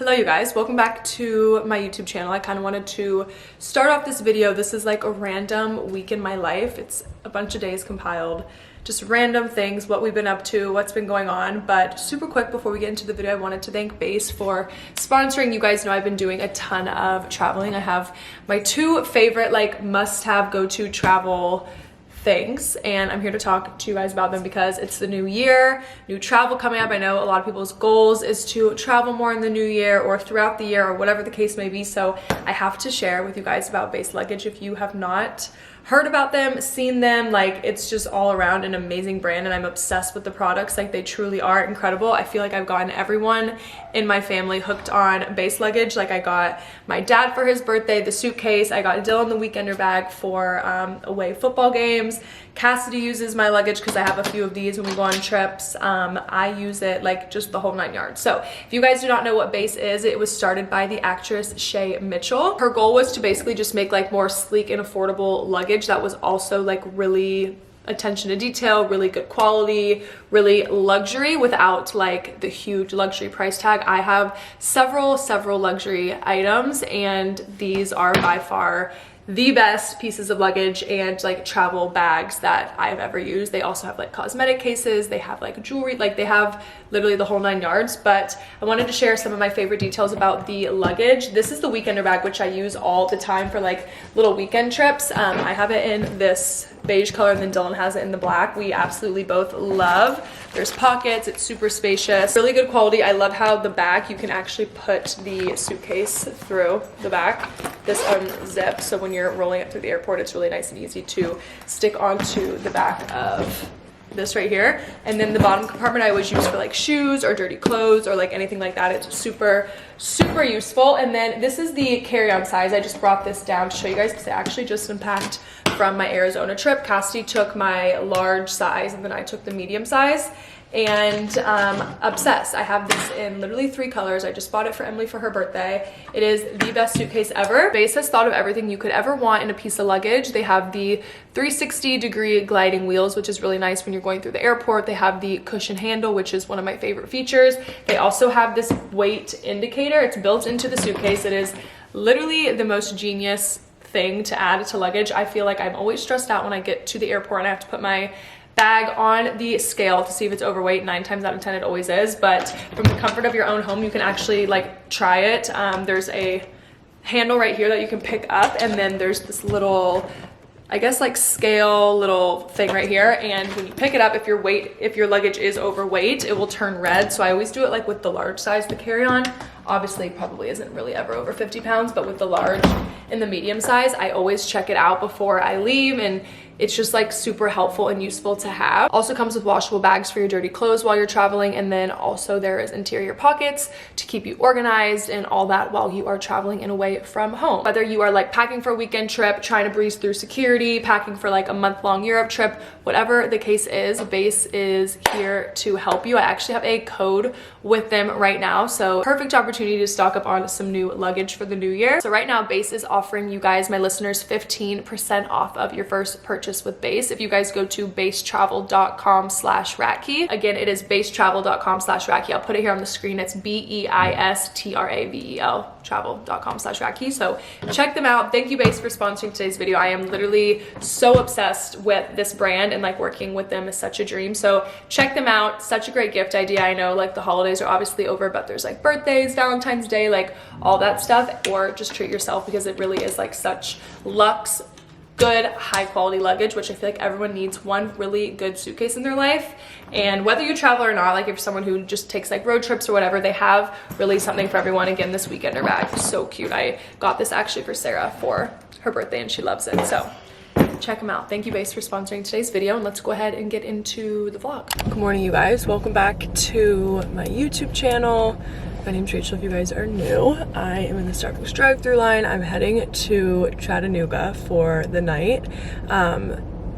Hello you guys, welcome back to my YouTube channel. I kind of wanted to start off this video. This is like a random week in my life. It's a bunch of days compiled, just random things, what we've been up to, what's been going on. But super quick before we get into the video, I wanted to thank Base for sponsoring. You guys know I've been doing a ton of traveling. I have my two favorite like must-have go-to travel things, and I'm here to talk to you guys about them because it's the new year, new travel coming up. I know a lot of people's goals is to travel more in the new year or throughout the year or whatever the case may be, so I have to share with you guys about Base Luggage. If you have not heard about them, seen them, like it's just all around an amazing brand, and I'm obsessed with the products. Like they truly are incredible. I feel like I've gotten everyone in my family hooked on Base Luggage. Like I got my dad for his birthday the suitcase, I got Dylan the weekender bag for away football games. Cassidy uses my luggage because I have a few of these when we go on trips. I use it like just the whole 9 yards. So if you guys do not know what Base is, it was started by the actress Shay Mitchell. Her goal was to basically just make like more sleek and affordable luggage that was also like really attention to detail, really good quality, really luxury without like the huge luxury price tag. I have several luxury items, and these are by far the best pieces of luggage and like travel bags that I've ever used. They also have like cosmetic cases, they have like jewelry, like they have literally the whole 9 yards. But I wanted to share some of my favorite details about the luggage. This is the weekender bag, which I use all the time for like little weekend trips. I have it in this beige color, and then Dylan has it in the black. We absolutely both love. There's pockets, it's super spacious, really good quality. I love how the back, you can actually put the suitcase through the back. This unzips, so when you're rolling it through the airport, it's really nice and easy to stick onto the back of this right here. And then the bottom compartment I always use for like shoes or dirty clothes or like anything like that. It's super useful. And then this is the carry-on size. I just brought this down to show you guys because I actually just unpacked from my Arizona trip. Cassidy took my large size and then I took the medium size, and obsessed. I have this in literally 3 colors. I just bought it for Emily for her birthday. It is the best suitcase ever. Base has thought of everything you could ever want in a piece of luggage. They have the 360-degree gliding wheels, which is really nice when you're going through the airport. They have the cushion handle, which is one of my favorite features. They also have this weight indicator. It's built into the suitcase. It is literally the most genius thing to add to luggage. I feel like I'm always stressed out when I get to the airport and I have to put my bag on the scale to see if it's overweight. 9 times out of 10 it always is, but from the comfort of your own home you can actually like try it. There's a handle right here that you can pick up, and then there's this little, I guess like scale little thing right here, and when you pick it up, if your luggage is overweight, it will turn red. So I always do it like with the large size, the carry-on obviously probably isn't really ever over 50 pounds, but with the large and the medium size, I always check it out before I leave, and it's just like super helpful and useful to have. Also comes with washable bags for your dirty clothes while you're traveling, and then also there is interior pockets to keep you organized and all that while you are traveling and away from home. Whether you are like packing for a weekend trip, trying to breeze through security, packing for like a month-long Europe trip, whatever the case is, Base is here to help you. I actually have a code with them right now, so perfect opportunity to stock up on some new luggage for the new year. So right now Base is offering you guys, my listeners, 15% off of your first purchase with Base if you guys go to basetravel.com/Rach. Again, it is basetravel.com/Rach. I'll put it here on the screen. It's BEISTRAVEL travel.com/Rach. So check them out. Thank you, Base, for sponsoring today's video. I am literally so obsessed with this brand, and like working with them is such a dream. So check them out. Such a great gift idea. I know like the holidays are obviously over, but there's like birthdays, Valentine's Day, like all that stuff, or just treat yourself because it really is like such luxe, good, high quality luggage, which I feel like everyone needs one really good suitcase in their life. And whether you travel or not, like if you're someone who just takes like road trips or whatever, they have really something for everyone. Again, this weekender bag is so cute. I got this actually for Sarah for her birthday and she loves it. So check them out. Thank you, Base, for sponsoring today's video, and let's go ahead and get into the vlog. Good morning, you guys. Welcome back to my YouTube channel. My name's Rachel if you guys are new. I am in the Starbucks drive-through line. I'm heading to Chattanooga for the night.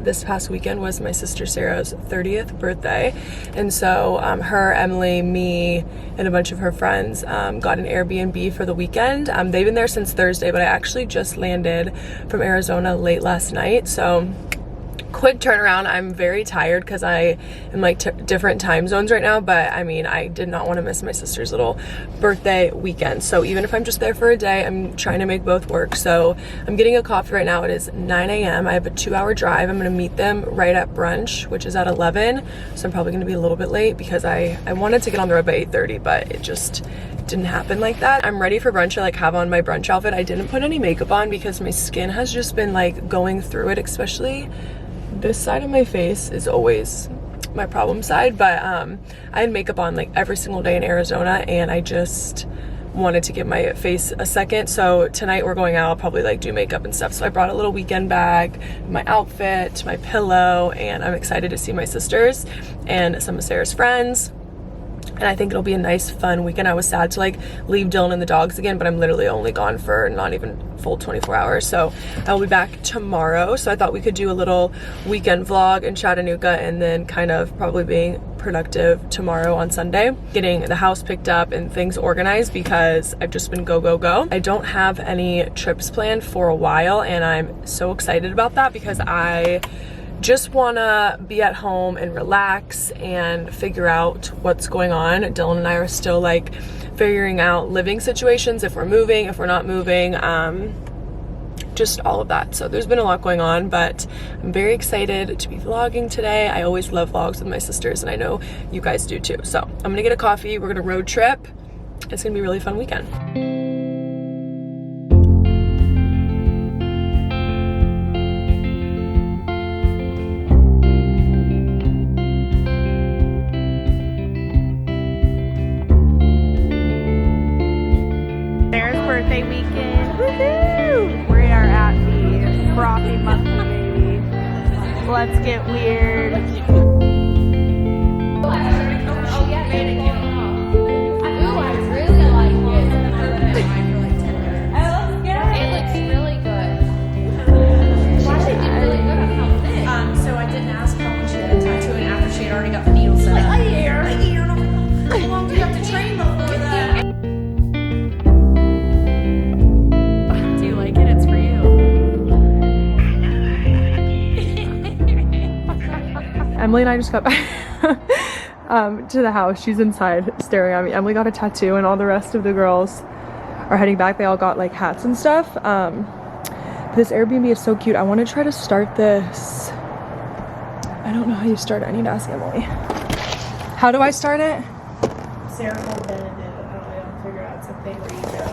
This past weekend was my sister Sarah's 30th birthday, and so her, Emily, me, and a bunch of her friends got an Airbnb for the weekend. They've been there since Thursday, but I actually just landed from Arizona late last night, so quick turnaround. I'm very tired because I am like different time zones right now, but I mean, I did not want to miss my sister's little birthday weekend. So even if I'm just there for a day, I'm trying to make both work. So I'm getting a coffee right now. It is 9 a.m. I have a 2-hour drive. I'm going to meet them right at brunch, which is at 11. So I'm probably going to be a little bit late because I wanted to get on the road by 8:30, but it just didn't happen like that. I'm ready for brunch. I like have on my brunch outfit. I didn't put any makeup on because my skin has just been like going through it, especially this side of my face is always my problem side, but I had makeup on like every single day in Arizona, and I just wanted to give my face a second. So tonight we're going out. I'll probably like do makeup and stuff. So I brought a little weekend bag, my outfit, my pillow, and I'm excited to see my sisters and some of Sarah's friends. And I think it'll be a nice, fun weekend. I was sad to like leave Dylan and the dogs again, but I'm literally only gone for not even full 24 hours. So I'll be back tomorrow. So I thought we could do a little weekend vlog in Chattanooga and then kind of probably being productive tomorrow on Sunday, getting the house picked up and things organized because I've just been go, go, go. I don't have any trips planned for a while, and I'm so excited about that because I just wanna be at home and relax and figure out what's going on. Dylan and I are still like figuring out living situations, if we're moving, if we're not moving, just all of that. So there's been a lot going on, but I'm very excited to be vlogging today. I always love vlogs with my sisters, and I know you guys do too. So I'm gonna get a coffee, we're gonna road trip. It's gonna be a really fun weekend. Birthday weekend. Woohoo! We are at the frothy monthly baby. Let's get weird. So I didn't ask how much she had a tattoo, and after she had already got the needle set up. A year. And I'm like, how long do you have to train before that? Do you like it? It's for you. Emily and I just got back to the house. She's inside staring at me. Emily got a tattoo, and all the rest of the girls are heading back. They all got like hats and stuff. This Airbnb is so cute. I want to try to start this. I don't know how you start it. I need to ask Emily. How do I start it? Sarah told Ben and did, but probably I'll figure out something where you go.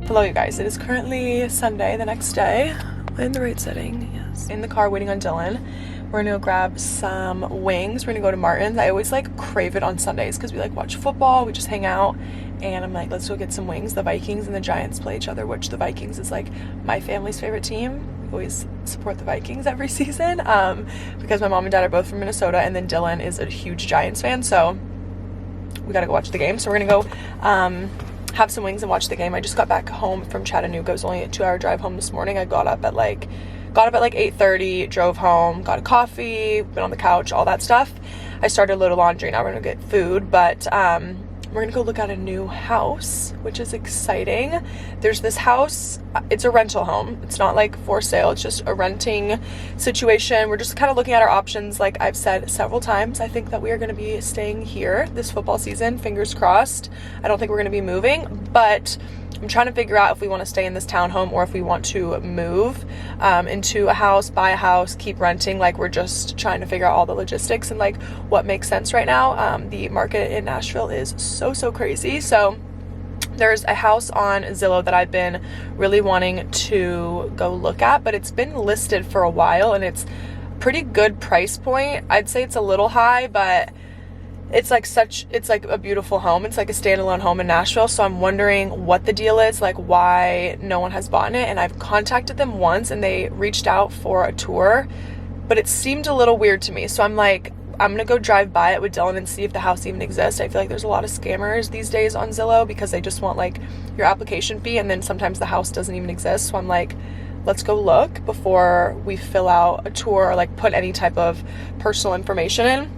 Hello you guys, it is currently Sunday, the next day. Am I in the right setting? Yes. In the car waiting on Dylan. We're gonna go grab some wings. We're gonna go to Martin's. I always like crave it on Sundays because we like watch football, we just hang out, and I'm like, let's go get some wings. The Vikings and the Giants play each other, which the Vikings is like my family's favorite team. We always support the Vikings every season because my mom and dad are both from Minnesota, and then Dylan is a huge Giants fan, so we gotta go watch the game. So we're gonna go have some wings and watch the game. I just got back home from Chattanooga. It was only a 2-hour drive home this morning. I got up at like 8:30, drove home, got a coffee, been on the couch, all that stuff. I started a load of laundry. Now we're gonna get food, but we're gonna go look at a new house, which is exciting. There's this house, it's a rental home. It's not like for sale, it's just a renting situation. We're just kind of looking at our options. Like I've said several times, I think that we are gonna be staying here this football season, fingers crossed. I don't think we're gonna be moving, but I'm trying to figure out if we want to stay in this townhome or if we want to move into a house, buy a house, keep renting. Like we're just trying to figure out all the logistics and like what makes sense right now. The market in Nashville is so crazy. So there's a house on Zillow that I've been really wanting to go look at, but it's been listed for a while and it's pretty good price point. I'd say it's a little high, but it's like a beautiful home. It's like a standalone home in Nashville. So I'm wondering what the deal is, like why no one has bought it. And I've contacted them once and they reached out for a tour, but it seemed a little weird to me. So I'm like, I'm gonna go drive by it with Dylan and see if the house even exists. I feel like there's a lot of scammers these days on Zillow because they just want like your application fee, and then sometimes the house doesn't even exist. So I'm like, let's go look before we fill out a tour or like put any type of personal information in.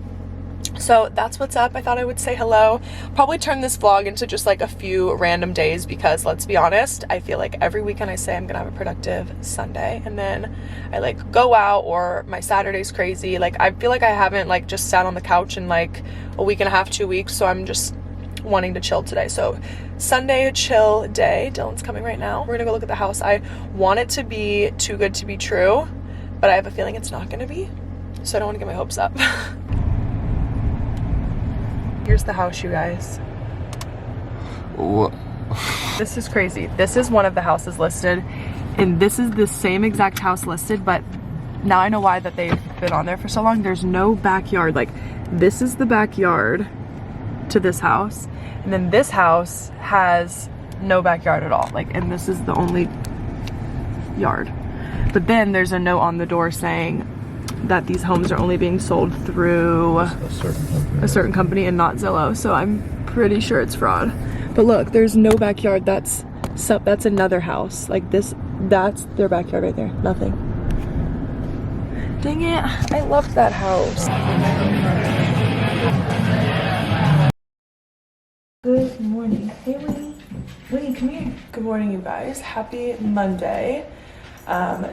So that's what's up. I thought I would say hello. Probably turn this vlog into just like a few random days because let's be honest, I feel like every weekend I say I'm gonna have a productive Sunday and then I like go out, or my Saturday's crazy. Like I feel like I haven't like just sat on the couch in like a week and a half, 2 weeks, so I'm just wanting to chill today. So Sunday, a chill day. Dylan's coming right now. We're gonna go look at the house. I want it to be too good to be true, but I have a feeling it's not gonna be, so I don't want to get my hopes up. Here's the house, you guys. What? This is crazy. This is one of the houses listed, and this is the same exact house listed, but now I know why that they've been on there for so long. There's no backyard. Like, this is the backyard to this house, and then this house has no backyard at all. Like, and this is the only yard. But then there's a note on the door saying that these homes are only being sold through a certain company and not Zillow, so I'm pretty sure it's fraud. But look, there's no backyard. That's another house. Like this, that's their backyard right there. Nothing. Dang it, I loved that house. Good morning. Hey Winnie. Winnie, come here. Good morning, you guys. Happy Monday.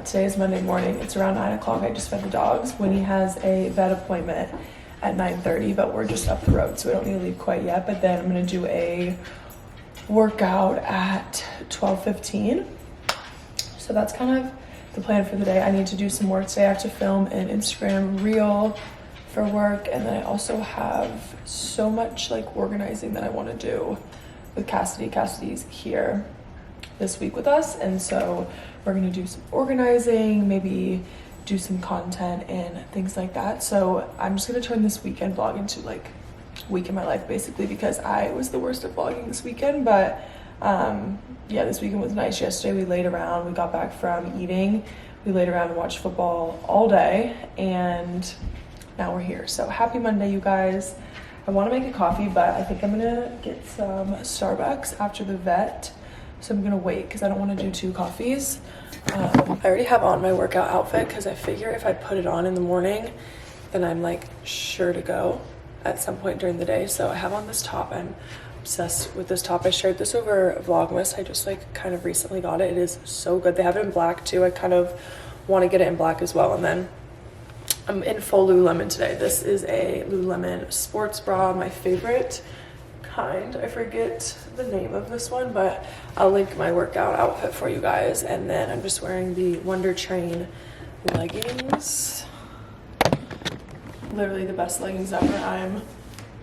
Today is Monday morning. It's around 9 o'clock. I just fed the dogs. Winnie has a vet appointment at 9:30, but we're just up the road, so we don't need to leave quite yet. But then I'm gonna do a workout at 12:15. So that's kind of the plan for the day. I need to do some work today. I have to film an Instagram reel for work, and then I also have so much like organizing that I want to do with Cassidy. Cassidy's here this week with us, and so we're gonna do some organizing, maybe do some content and things like that. So I'm just gonna turn this weekend vlog into like week in my life basically, because I was the worst at vlogging this weekend. But yeah, this weekend was nice. Yesterday we laid around, we got back from eating, we laid around and watched football all day, and now we're here. So happy Monday, you guys. I want to make a coffee, but I think I'm gonna get some Starbucks after the vet. So I'm gonna wait because I don't want to do 2 coffees. I already have on my workout outfit because I figure if I put it on in the morning, then I'm like sure to go at some point during the day. So I have on this top. I'm obsessed with this top. I shared this over Vlogmas. I just like kind of recently got it. It is so good. They have it in black too. I kind of want to get it in black as well. And then I'm in full Lululemon today. This is a Lululemon sports bra, my favorite kind. I forget the name of this one, but I'll link my workout outfit for you guys. And then I'm just wearing the Wonder Train leggings. Literally the best leggings ever. I'm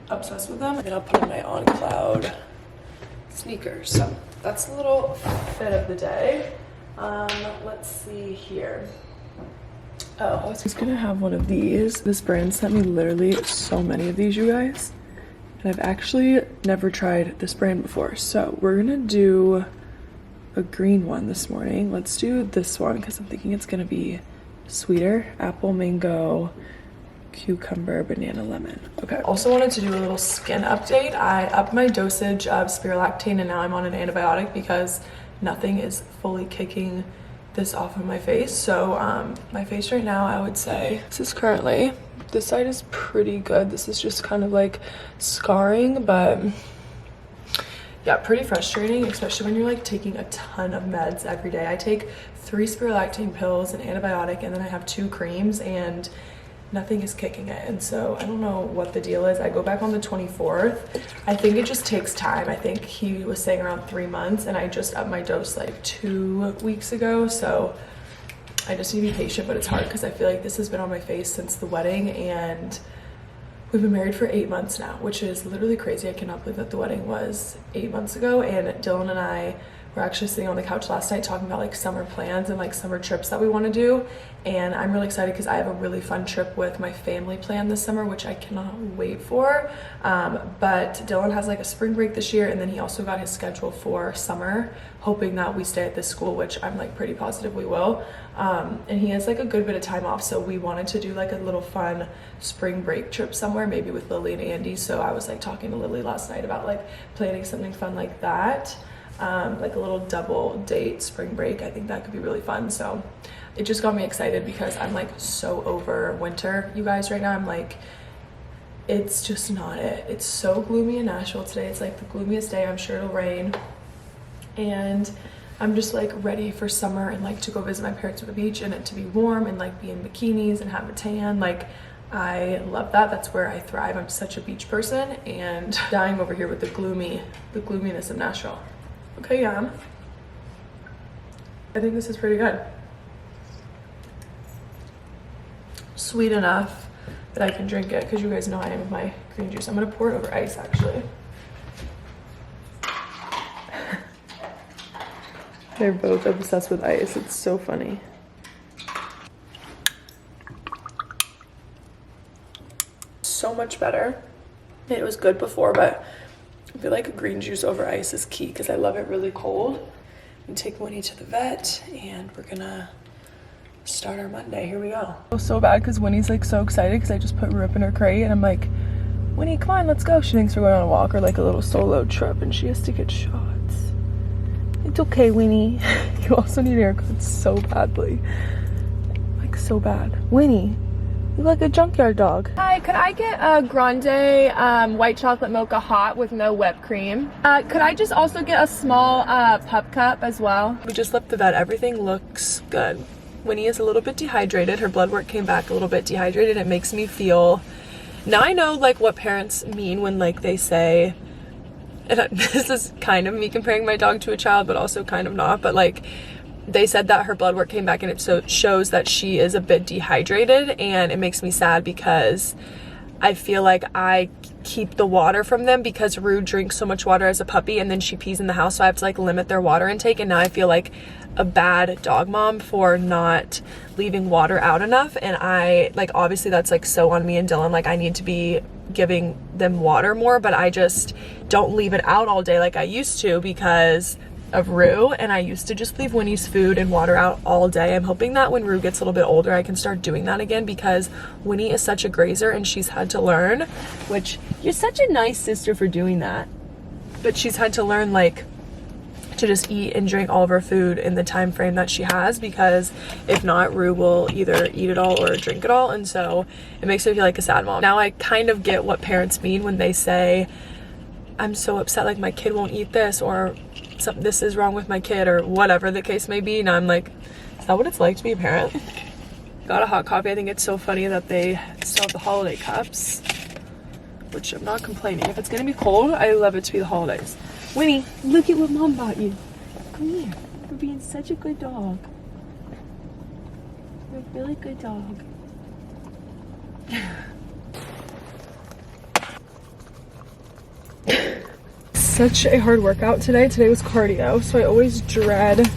obsessed with them. And then I'll put on my On Cloud sneakers. So that's a little fit of the day. Let's see here. Oh, I was just gonna have one of these. This brand sent me literally so many of these, you guys. And I've actually never tried this brand before. So we're gonna do a green one this morning. Let's do this one because I'm thinking it's gonna be sweeter. Apple, mango, cucumber, banana, lemon. Okay. Also wanted to do a little skin update. I upped my dosage of spirulactane and now I'm on an antibiotic because nothing is fully kicking this off of my face. So my face right now, I would say this is currently, this side is pretty good. This is just kind of like scarring, but yeah, pretty frustrating, especially when you're like taking a ton of meds every day. I take 3 spirulactane pills, an antibiotic, and then I have 2 creams, and nothing is kicking it. And so I don't know what the deal is. I go back on the 24th. I think it just takes time. I think he was saying around 3 months, and I just upped my dose like 2 weeks ago. So I just need to be patient, but it's hard because I feel like this has been on my face since the wedding, and we've been married for 8 months now, which is literally crazy. I cannot believe that the wedding was 8 months ago, and Dylan and I were actually sitting on the couch last night talking about like summer plans and like summer trips that we want to do. And I'm really excited because I have a really fun trip with my family planned this summer, which I cannot wait for. But Dylan has like a spring break this year, and then he also got his schedule for summer, hoping that we stay at this school, which I'm like pretty positive we will. And he has like a good bit of time off, so we wanted to do like a little fun spring break trip somewhere, maybe with Lily and Andy. So I was like talking to Lily last night about like planning something fun like that, like a little double date spring break. I think that could be really fun. So it just got me excited because I'm like so over winter, you guys, right now. I'm like, it's just not it. It's so gloomy in Nashville today. It's like the gloomiest day. I'm sure it'll rain, and I'm just like ready for summer and like to go visit my parents at the beach and it to be warm and like be in bikinis and have a tan. Like, I love that. That's where I thrive. I'm such a beach person, and dying over here with the gloominess of Nashville. Okay, Yam. I think this is pretty good. Sweet enough that I can drink it, because you guys know I am with my green juice. I'm gonna pour it over ice actually. They're both obsessed with ice. It's so funny. So much better. It was good before, but I feel like green juice over ice is key because I love it really cold. I'm taking Winnie to the vet, and we're gonna start our Monday. Here we go. It was so bad because Winnie's like so excited because I just put Rue up in her crate, and I'm like, Winnie, come on, let's go. She thinks we're going on a walk or like a little solo trip, and she has to get shots. It's okay, Winnie. You also need haircuts so badly. Like, so bad. Winnie, you look like a junkyard dog. Hi, could I get a grande white chocolate mocha hot with no whipped cream? Could I just also get a small pup cup as well? We just left the vet. Everything looks good. Winnie is a little bit dehydrated. Her blood work came back a little bit dehydrated. It makes me feel... Now I know like what parents mean when like they say... And this is kind of me comparing my dog to a child, but also kind of not. But like, they said that her blood work came back, and it so shows that she is a bit dehydrated, and it makes me sad because I feel like I keep the water from them because Rue drinks so much water as a puppy, and then she pees in the house, so I have to like limit their water intake. And now I feel like a bad dog mom for not leaving water out enough, and I like, obviously that's like so on me and Dylan. Like, I need to be giving them water more, but I just don't leave it out all day like I used to because of Rue, and I used to just leave Winnie's food and water out all day. I'm hoping that when Rue gets a little bit older I can start doing that again, because Winnie is such a grazer and she's had to learn, which you're such a nice sister for doing that, but she's had to learn like to just eat and drink all of her food in the time frame that she has, because if not, Rue will either eat it all or drink it all, and so it makes me feel like a sad mom. Now I kind of get what parents mean when they say, I'm so upset, like my kid won't eat this, or this is wrong with my kid, or whatever the case may be. Now I'm like, is that what it's like to be a parent? Got a hot coffee. I think it's so funny that they still have the holiday cups, which I'm not complaining. If it's gonna be cold, I love it to be the holidays. Winnie, look at what mom bought you. Come here. You're being such a good dog. You're a really good dog. Such a hard workout today. Today was cardio, so I always dread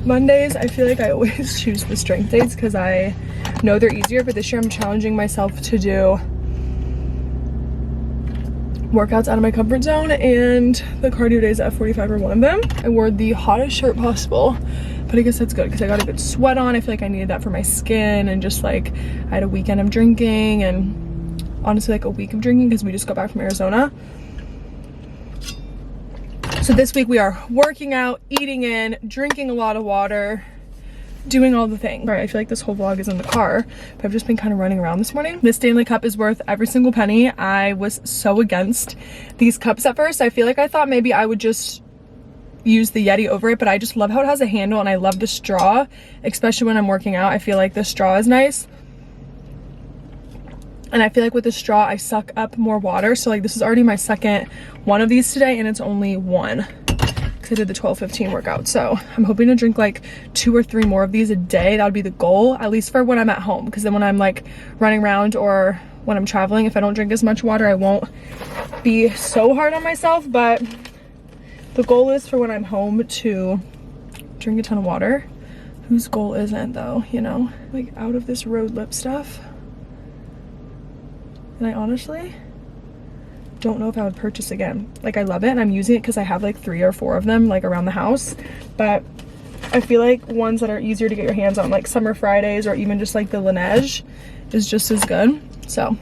Mondays. I feel like I always choose the strength days because I know they're easier, but this year I'm challenging myself to do workouts out of my comfort zone, and the cardio days at 45 are one of them. I wore the hottest shirt possible, but I guess that's good because I got a good sweat on. I feel like I needed that for my skin, and just like I had a weekend of drinking, and honestly like a week of drinking because we just got back from Arizona. So this week we are working out, eating in, drinking a lot of water, doing all the things. Sorry, I feel like this whole vlog is in the car, but I've just been kind of running around this morning. This Stanley cup is worth every single penny. I was so against these cups at first. I feel like I thought maybe I would just use the Yeti over it, but I just love how it has a handle, and I love the straw, especially when I'm working out. I feel like the straw is nice, and I feel like with the straw I suck up more water. So like, this is already my second one of these today, and it's only one because I did the 12-15 workout. So I'm hoping to drink like 2 or 3 more of these a day. That would be the goal, at least for when I'm at home, because then when I'm like running around or when I'm traveling, if I don't drink as much water, I won't be so hard on myself. But The goal is for when I'm home to drink a ton of water. Whose goal isn't though, you know? Like out of this road lip stuff. And I honestly don't know if I would purchase again. Like I love it and I'm using it because I have like 3 or 4 of them like around the house. But I feel like ones that are easier to get your hands on, like Summer Fridays or even just like the Laneige, is just as good. So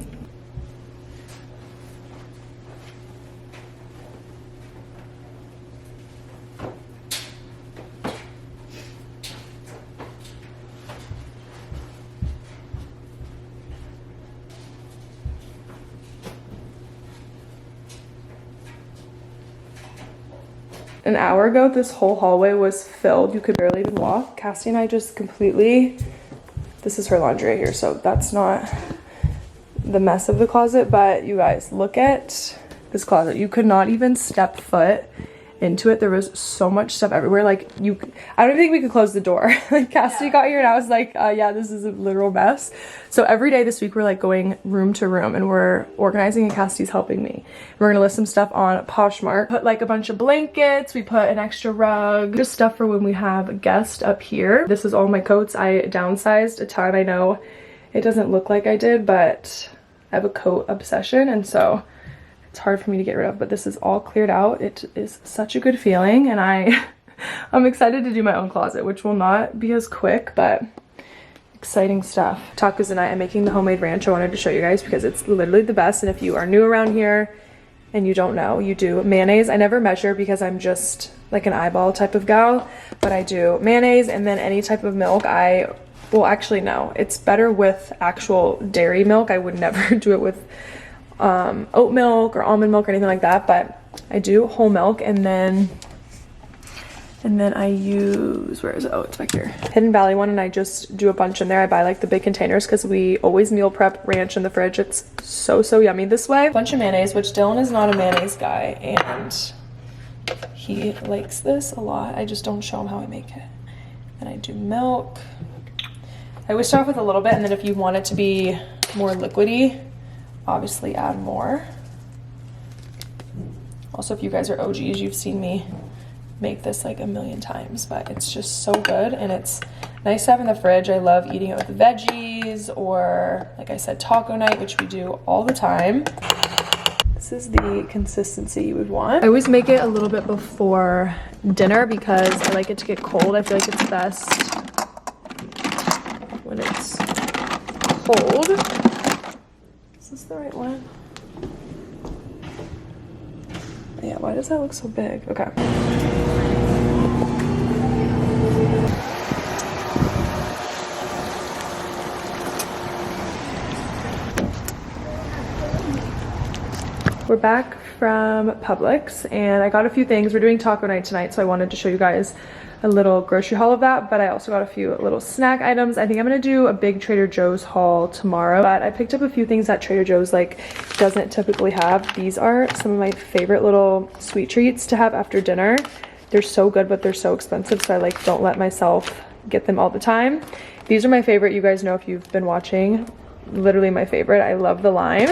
an hour ago, this whole hallway was filled. You could barely even walk. Cassie and I just completely, this is her laundry right here, so that's not the mess of the closet, but you guys, look at this closet. You could not even step foot into it. There was so much stuff everywhere. Like I don't think we could close the door. Like Cassie got here and I was like, yeah, this is a literal mess. So every day this week we're like going room to room and we're organizing and Cassie's helping me. We're gonna list some stuff on Poshmark. Put like a bunch of blankets, we put an extra rug, just stuff for when we have a guest up here. This is all my coats. I downsized a ton. I know it doesn't look like I did, but I have a coat obsession and so it's hard for me to get rid of, but this is all cleared out. It is such a good feeling and I'm excited to do my own closet, which will not be as quick, but exciting stuff. Tacos and I'm making the homemade ranch. I wanted to show you guys because it's literally the best, and if you are new around here and you don't know, you do mayonnaise. I never measure because I'm just like an eyeball type of gal, but I do mayonnaise and then any type of milk. Well, actually no, it's better with actual dairy milk. I would never do it with oat milk or almond milk or anything like that, but I do whole milk and then I use, where is it? Oh, it's back here. Hidden Valley one, and I just do a bunch in there. I buy like the big containers because we always meal prep ranch in the fridge. It's so yummy this way. A bunch of mayonnaise, which Dylan is not a mayonnaise guy and he likes this a lot. I just don't show him how I make it. And I do milk. I always start off with a little bit, and then if you want it to be more liquidy, obviously add more. Also, if you guys are OGs, you've seen me make this like a million times, but it's just so good and it's nice to have in the fridge. I love eating it with veggies or, like I said, taco night, which we do all the time. This is the consistency you would want. I always make it a little bit before dinner because I like it to get cold. I feel like it's best when it's cold. Is this the right one? Yeah, why does that look so big? Okay. We're back from Publix and I got a few things. We're doing taco night tonight, so I wanted to show you guys a little grocery haul of that, but I also got a few little snack items. I think I'm gonna do a big Trader Joe's haul tomorrow, but I picked up a few things that Trader Joe's like doesn't typically have. These are some of my favorite little sweet treats to have after dinner. They're so good, but they're so expensive, so I like don't let myself get them all the time. These are my favorite. You guys know if you've been watching, literally my favorite. I love the lime.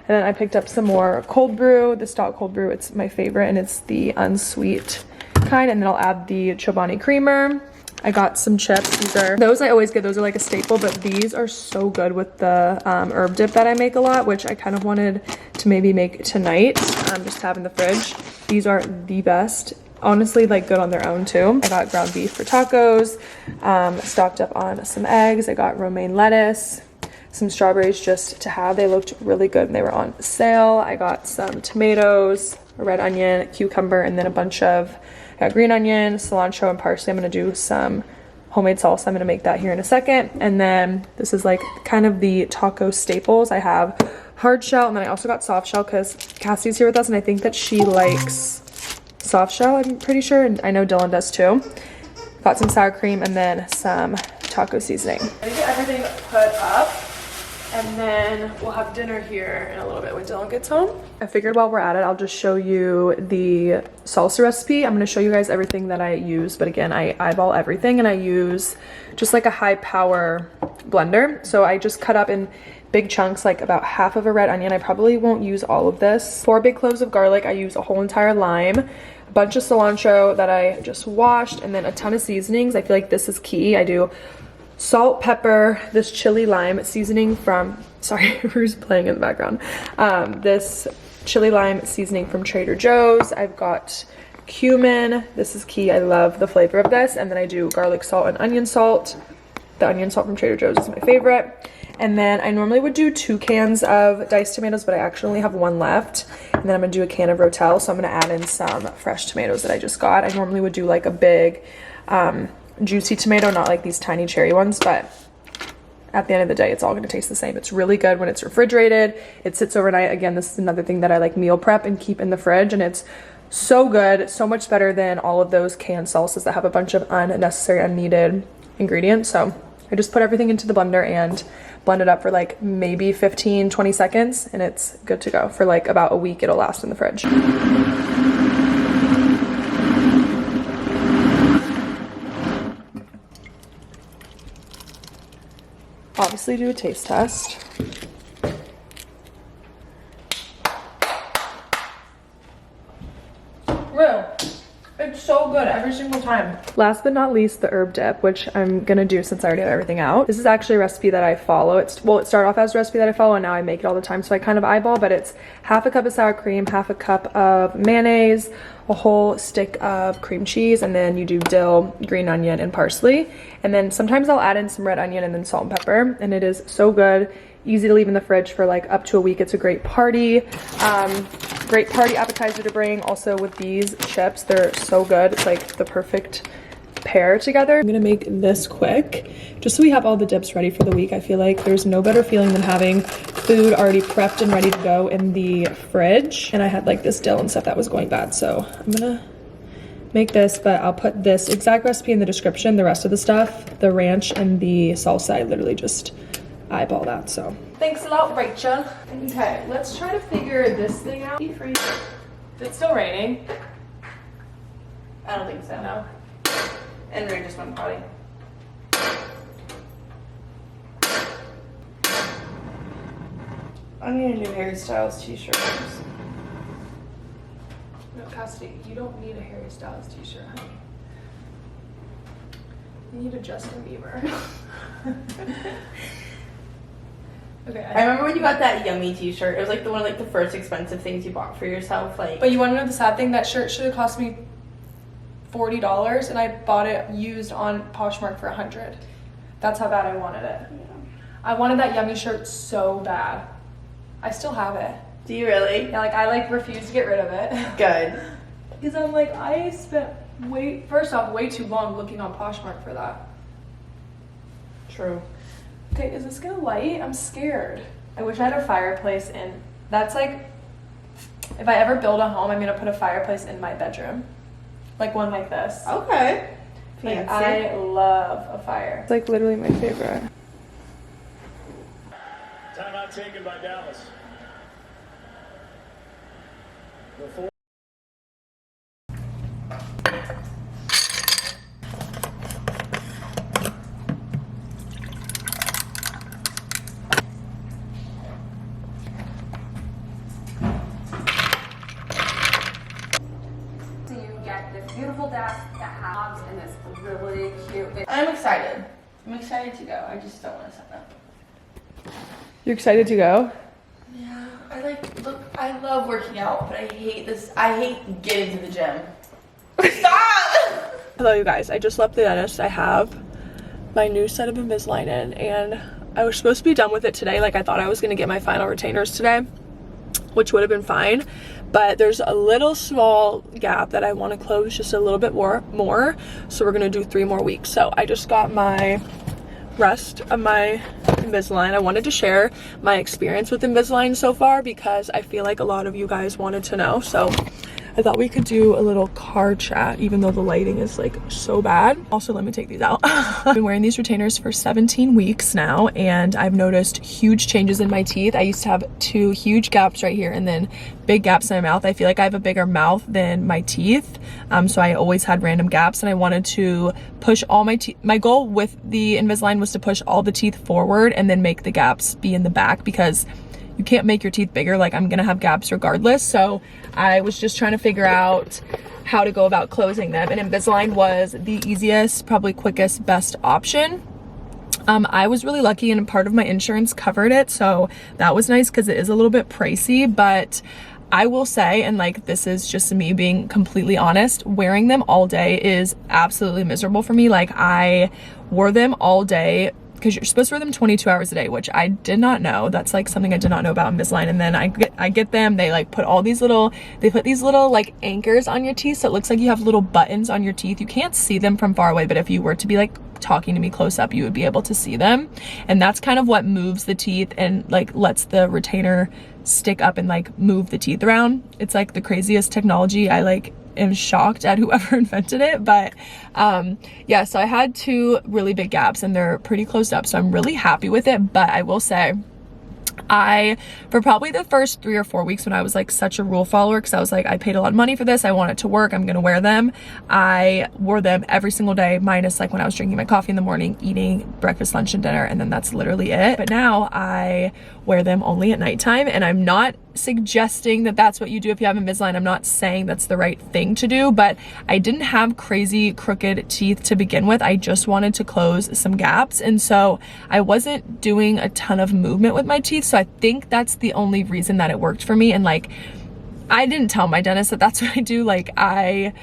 And then I picked up some more cold brew, the stock cold brew. It's my favorite and it's the unsweet kind, and then I'll add the Chobani creamer. I got some chips. Those I always get. Those are like a staple, but these are so good with the herb dip that I make a lot, which I kind of wanted to maybe make tonight, just to have in the fridge. These are the best. Honestly, like good on their own too. I got ground beef for tacos, stocked up on some eggs. I got romaine lettuce, some strawberries just to have. They looked really good and they were on sale. I got some tomatoes, a red onion, cucumber, and then a bunch of green onion, cilantro, and parsley. I'm gonna do some homemade salsa. I'm gonna make that here in a second. And then this is like kind of the taco staples. I have hard shell, and then I also got soft shell because Cassie's here with us and I think that she likes soft shell, I'm pretty sure, and I know Dylan does too. Got some sour cream and then some taco seasoning. I get everything put up and then we'll have dinner here in a little bit when Dylan gets home. I figured while we're at it, I'll just show you the salsa recipe. I'm gonna show you guys everything that I use, but again, I eyeball everything and I use just like a high power blender. So I just cut up, and big chunks, like about half of a red onion. I probably won't use all of this. 4 big cloves of garlic. I use a whole entire lime, a bunch of cilantro that I just washed, and then a ton of seasonings. I feel like this is key. I do salt, pepper, this chili lime seasoning from, sorry, Rue's playing in the background. This chili lime seasoning from Trader Joe's. I've got cumin. This is key. I love the flavor of this. And then I do garlic salt and onion salt. The onion salt from Trader Joe's is my favorite. And then I normally would do 2 cans of diced tomatoes, but I actually only have 1 left. And then I'm gonna do a can of Rotel, so I'm gonna add in some fresh tomatoes that I just got. I normally would do like a big juicy tomato, not like these tiny cherry ones, but at the end of the day, it's all gonna taste the same. It's really good when it's refrigerated. It sits overnight. Again, this is another thing that I like meal prep and keep in the fridge, and it's so good, so much better than all of those canned salsas that have a bunch of unnecessary, unneeded ingredients. So I just put everything into the blender and blend it up for like maybe 15-20 seconds, and it's good to go. For like about a week, it'll last in the fridge. Obviously do a taste test. Real. It's so good every single time. Last but not least, the herb dip, which I'm gonna do since I already have everything out. This is actually a recipe that I follow. It started off as a recipe that I follow, and now I make it all the time, so I kind of eyeball, but it's half a cup of sour cream, half a cup of mayonnaise, a whole stick of cream cheese, and then you do dill, green onion, and parsley. And then sometimes I'll add in some red onion and then salt and pepper, and it is so good. Easy to leave in the fridge for like up to a week. It's a great party appetizer to bring. Also with these chips, they're so good. It's like the perfect pair together. I'm gonna make this quick just so we have all the dips ready for the week. I feel like there's no better feeling than having food already prepped and ready to go in the fridge. And I had like this dill and stuff that was going bad, so I'm gonna make this, but I'll put this exact recipe in the description. The rest of the stuff, the ranch and the salsa, I literally just eyeball that. So thanks a lot, Rachel. Okay, let's try to figure this thing out. Is it still raining? I don't think so. No. And Ray just went potty. I need a new hairstyles t-shirt. No, Cassidy, you don't need a Harry Styles t-shirt, honey. You need a Justin Bieber. Okay. I remember when you got that yummy t-shirt. It was like one of like the first expensive things you bought for yourself. Like, but you want to know the sad thing? That shirt should have cost me $40, and I bought it used on Poshmark for $100. That's how bad I wanted it. yeah. I wanted that yummy shirt so bad. I still have it. Do you really? Yeah, like I like refuse to get rid of it. Good. Because I'm like, I spent first off way too long looking on Poshmark for that. True. Okay, is this gonna light? I'm scared. I wish I had a fireplace in. That's like, if I ever build a home, I'm gonna put a fireplace in my bedroom. Like one like this. Okay. Like, Fancy. I love a fire. It's like literally my favorite. Timeout taken by Dallas. Before beautiful desk that has and this really cute. I'm excited. I'm excited to go. I just don't want to sign up. You're excited to go? Yeah. I love working out, but I hate this. I hate getting to the gym. Stop! Hello, you guys. I just left the dentist. I have my new set of Invisalign in, and I was supposed to be done with it today. Like, I thought I was going to get my final retainers today, which would have been fine. But there's a little small gap that I want to close just a little bit more. So we're going to do 3 more weeks. So I just got my rest of my Invisalign. I wanted to share my experience with Invisalign so far because I feel like a lot of you guys wanted to know. So I thought we could do a little car chat, even though the lighting is like so bad. Also, let me take these out. I've been wearing these retainers for 17 weeks now, and I've noticed huge changes in my teeth. I used to have 2 huge gaps right here and then big gaps in my mouth. I feel like I have a bigger mouth than my teeth. So I always had random gaps, and I wanted to push all my teeth. My goal with the Invisalign was to push all the teeth forward and then make the gaps be in the back, because you can't make your teeth bigger. Like, I'm gonna have gaps regardless. So I was just trying to figure out how to go about closing them, and Invisalign was the easiest, probably quickest, best option. I was really lucky and part of my insurance covered it, so that was nice because it is a little bit pricey. But I will say, and like, this is just me being completely honest, wearing them all day is absolutely miserable for me. Like, I wore them all day because you're supposed to wear them 22 hours a day, which I did not know. That's like something I did not know about Invisalign. And then I get them, they like put these little like anchors on your teeth, so it looks like you have little buttons on your teeth. You can't see them from far away, but if you were to be like talking to me close up, you would be able to see them. And that's kind of what moves the teeth and like lets the retainer stick up and like move the teeth around. It's like the craziest technology. I like am shocked at whoever invented it. But yeah, so I had 2 really big gaps and they're pretty closed up, so I'm really happy with it. But I will say, for probably the first 3 or 4 weeks, when I was like such a rule follower, because I was like, I paid a lot of money for this, I want it to work, I'm gonna wear them. I wore them every single day, minus like when I was drinking my coffee in the morning, eating breakfast, lunch, and dinner, and then that's literally it. But now I wear them only at nighttime, and I'm not suggesting that that's what you do if you have Invisalign. I'm not saying that's the right thing to do, but I didn't have crazy crooked teeth to begin with. I just wanted to close some gaps, and so I wasn't doing a ton of movement with my teeth. So I think that's the only reason that it worked for me. And like, I didn't tell my dentist that that's what I do. Like, I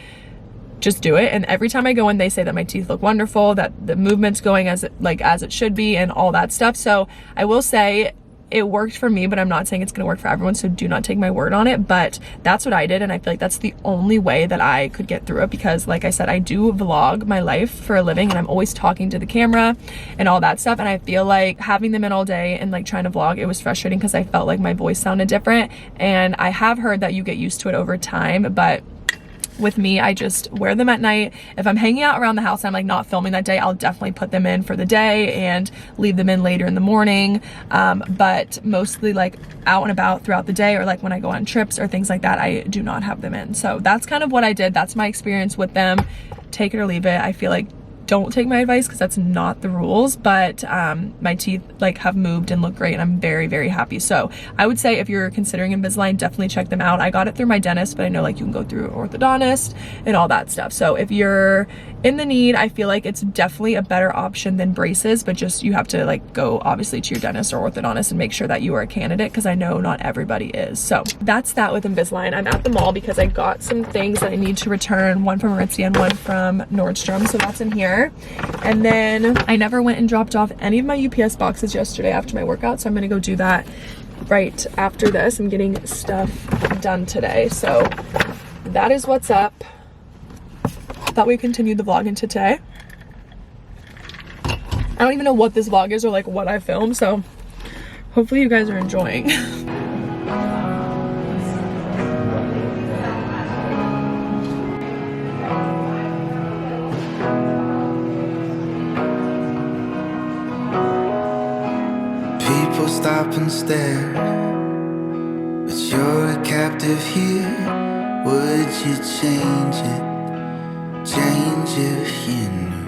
just do it, and every time I go in, they say that my teeth look wonderful, that the movement's going as it should be, and all that stuff. So I will say it worked for me, but I'm not saying it's gonna work for everyone, so do not take my word on it. But that's what I did, and I feel like that's the only way that I could get through it, because like I said, I do vlog my life for a living, and I'm always talking to the camera and all that stuff. And I feel like having them in all day and like trying to vlog, it was frustrating because I felt like my voice sounded different. And I have heard that you get used to it over time, but with me, I just wear them at night. If I'm hanging out around the house and I'm like not filming that day, I'll definitely put them in for the day and leave them in later in the morning. But mostly like out and about throughout the day, or like when I go on trips or things like that, I do not have them in. So that's kind of what I did. That's my experience with them. Take it or leave it. I feel like, don't take my advice because that's not the rules, but my teeth like have moved and look great, and I'm very, very happy. So I would say if you're considering Invisalign, definitely check them out. I got it through my dentist, but I know like you can go through an orthodontist and all that stuff. So if you're in the need, I feel like it's definitely a better option than braces, but just you have to like go obviously to your dentist or orthodontist and make sure that you are a candidate, because I know not everybody is. So that's that with Invisalign. I'm at the mall because I got some things that I need to return, one from Aritzia and one from Nordstrom, so that's in here. And then I never went and dropped off any of my UPS boxes yesterday after my workout, so I'm gonna go do that right after this. I'm getting stuff done today, so that is what's up. Thought we continued the vlog into today. I don't even know what this vlog is or like what I filmed, so hopefully you guys are enjoying. People stop and stare, but you're a captive here. Would you change it? Change if you knew?